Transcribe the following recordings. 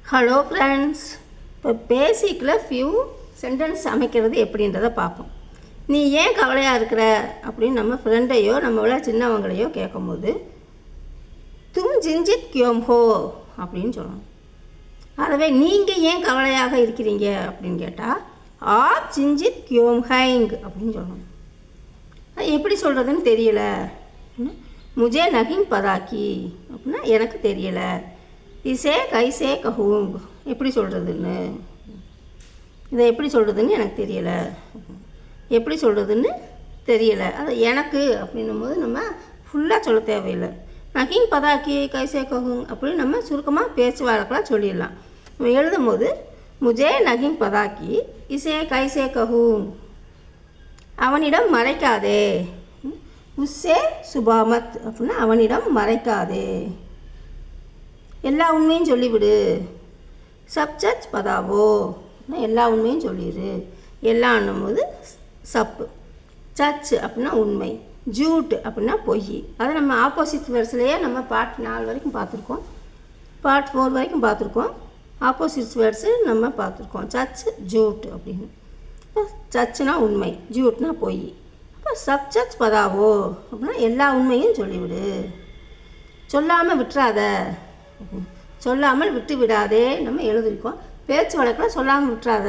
Hello friends, இப்போ பேசிக்கில் few sentence அமைக்கிறது எப்படின்றத பார்ப்போம். நீ ஏன் கவலையாக இருக்கிற அப்படின்னு நம்ம ஃப்ரெண்டையோ நம்மள சின்னவங்களையோ கேட்கும்போது தும் ஜிஞ்சித் கியோம் ஹோ அப்படின்னு சொல்லணும். அதுவே நீங்கள் ஏன் கவலையாக இருக்கிறீங்க அப்படின்னு கேட்டால் ஆப் ஜிஞ்சித் கியோம் ஹைங் அப்படின்னு சொல்லணும். அது எப்படி சொல்கிறதுன்னு தெரியல. முஜே நகிங் பதாக்கி அப்படின்னா எனக்கு தெரியலை. இசே கைசே கஹூங் எப்படி சொல்கிறதுன்னு, இதை எப்படி சொல்கிறதுன்னு எனக்கு தெரியலை, எப்படி சொல்கிறதுன்னு தெரியலை. அது எனக்கு அப்படின்னும் போது நம்ம ஃபுல்லாக சொல்ல தேவையில்லை. நகிங் பதாக்கி கைசே கஹூங் அப்படின்னு நம்ம சுருக்கமாக பேச்சு வழக்கெல்லாம் சொல்லிடலாம். நம்ம எழுதும் போது முஜே நகிங் பதாக்கி இசே கைசே கஹூங், அவனிடம் மறைக்காதே. உஸ்ஸே சுபாமத் அப்படின்னா அவனிடம் மறைக்காதே, எல்லா உண்மையும் சொல்லிவிடு. சப் சச் பதாவோ எல்லா உண்மையும் சொல்லிடு. எல்லான்னும் போது சப்பு, சச் அப்படின்னா உண்மை, ஜூட் அப்படின்னா பொய். அதை நம்ம ஆப்போசிட் வேர்ட்ஸ்லேயே நம்ம பார்ட் 4 வரைக்கும் பார்த்துருக்கோம், பார்ட் 4 வரைக்கும் பார்த்துருக்கோம். ஆப்போசிட்ஸ் வேர்ட்ஸு நம்ம பார்த்துருக்கோம். சச் ஜூட் அப்படின்னு. சச்சுனா உண்மை, ஜூட்னா பொய். அப்போ சப் சச் பதாவோ அப்படின்னா எல்லா உண்மையும் சொல்லிவிடு. சொல்லாமல் விட்டுறாத, சொல்லாமல் விட்டு விடாதே நம்ம எழுதிருக்கோம். பேச்சு வழக்கில் சொல்லாமல் விட்டுறாத.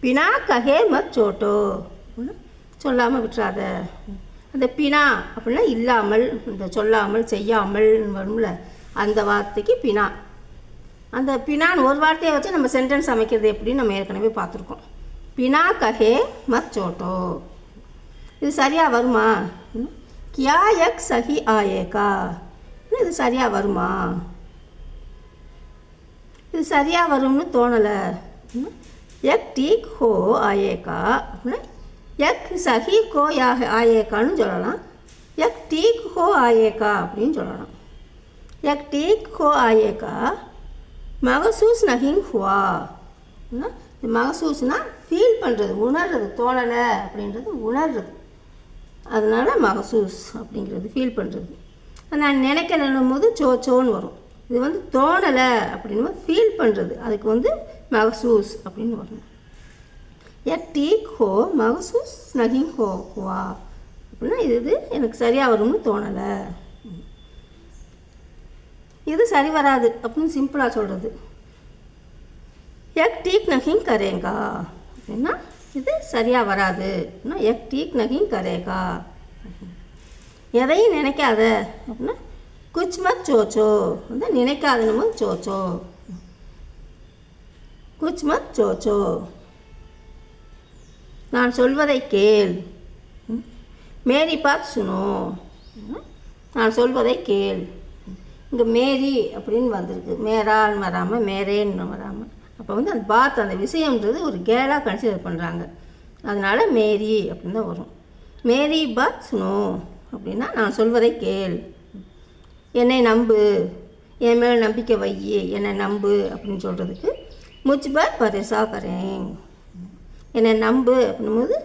பினா கஹே மத் சோட்டோ அப்படின்னா சொல்லாமல் விட்டுறாத. அந்த பினா அப்படின்னா இல்லாமல், இந்த சொல்லாமல் செய்யாமல் வரும்ல அந்த வார்த்தைக்கு பினா. அந்த பினான்னு ஒரு வார்த்தையை வச்சு நம்ம சென்டென்ஸ் அமைக்கிறது எப்படின்னு நம்ம ஏற்கனவே பார்த்துருக்கோம். பினா கஹே மத் சோட்டோ, இது சரியாக வருமா? கியா எக் சஹி ஆயேகா, இது சரியாக வருமா? இது சரியாக வரும்னு தோணலை. எக் டீக் ஹோ ஆயேகா அப்படின்னா எக் சஹி கோ ஆயேகான்னு சொல்லலாம். எக் டீக் ஹோ ஆயேகா அப்படின்னு சொல்லலாம். எக் டீக் ஹோ ஆயேகா மகசூஸ் நஹிங் ஹுவா. மகசூஸ்னால் ஃபீல் பண்ணுறது, உணர்றது. தோணலை அப்படின்றது உணர்றது, அதனால் மகசூஸ் அப்படிங்கிறது ஃபீல் பண்ணுறது. நான் நினைக்கலன்னும் போது சோன்னு வரும். இது வந்து தோணலை அப்படின்னு ஃபீல் பண்ணுறது, அதுக்கு மகசூஸ் அப்படின்னு வரணும். எக் டீக் ஹோ மகசூஸ் நகிங் ஹோ ஹுவா அப்படின்னா இது எனக்கு சரியாக வரும்னு தோணலை, இது சரி வராது அப்படின்னு சிம்பிளாக சொல்கிறது. எக் டீக் நகிங் கரேங்கா அப்படின்னா இது சரியாக வராது. எக் டீக் நகிங் கரேகா, எதையும் நினைக்காத அப்படின்னா குச் மத் சோச்சோ, நினைக்காதன்னு சோச்சோ, குச் மத் சோச்சோ. நான் சொல்வதை கேள், மேரி பாத் சுனோ, நான் சொல்வதை கேள். இங்கே மேரி அப்படின்னு வந்திருக்கு, மேரான்னு வராமல் மேரேன்னு வராமல். அப்போ அந்த பாத் அந்த விஷயம்ன்றது ஒரு கேலாக கன்சிடர் பண்ணுறாங்க, அதனால் மேரி அப்படின்னு தான் வரும். மேரி பாத் சுனோ அப்படின்னா நான் சொல்வதை கேள், என்னை நம்பு, என் மேலே நம்பிக்கை வை, என்னை நம்பு அப்படின்னு சொல்கிறதுக்கு முஜ்பர் பரேசா கரேங். என்னை நம்பு அப்படின்போது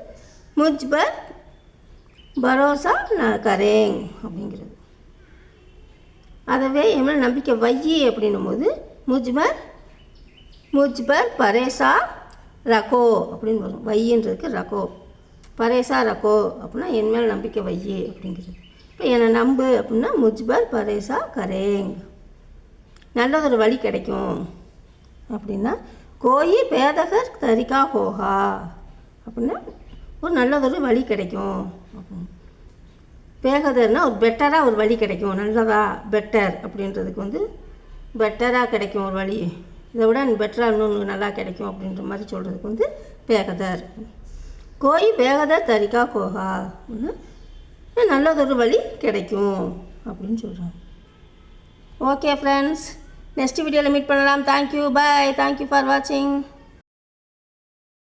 முஜ்பர் பரோசா நான் கரேங் அப்படிங்கிறது. அதவே என் மேலே நம்பிக்கை வை அப்படின்னும் போது முஜ்பர் பரேசா ரகோ அப்படின்னு வரும். வைன்றதுக்கு ரகோ, பரேசா ரகோ அப்படின்னா என் மேலே நம்பிக்கை வை அப்படிங்கிறது. இப்போ என்னை நம்பு அப்படின்னா முஜ்பர் பரேசா கரேங். நல்லதொரு வழி கிடைக்கும் அப்படின்னா கோயி பேதகர் தரிகா ஹோஹா அப்படின்னா ஒரு நல்லதொரு வழி கிடைக்கும். பேகதர்னா ஒரு பெட்டராக ஒரு வழி கிடைக்கும், நல்லதா பெட்டர் அப்படின்றதுக்கு பெட்டராக கிடைக்கும் ஒரு வழி, இதை விட பெட்டராக இன்னொன்று நல்லா கிடைக்கும் அப்படின்ற மாதிரி சொல்கிறதுக்கு பேகதர். கோயி பேகதர் தரிகா ஹோஹா அப்படின்னா நல்லதொரு வழி கிடைக்கும் அப்படின்னு சொல்கிறாங்க. ஓகே ஃப்ரெண்ட்ஸ், நெக்ஸ்ட் வீடியோவில் மீட் பண்ணலாம். தேங்க்யூ, பாய், தேங்க்யூ ஃபார் வாட்சிங்.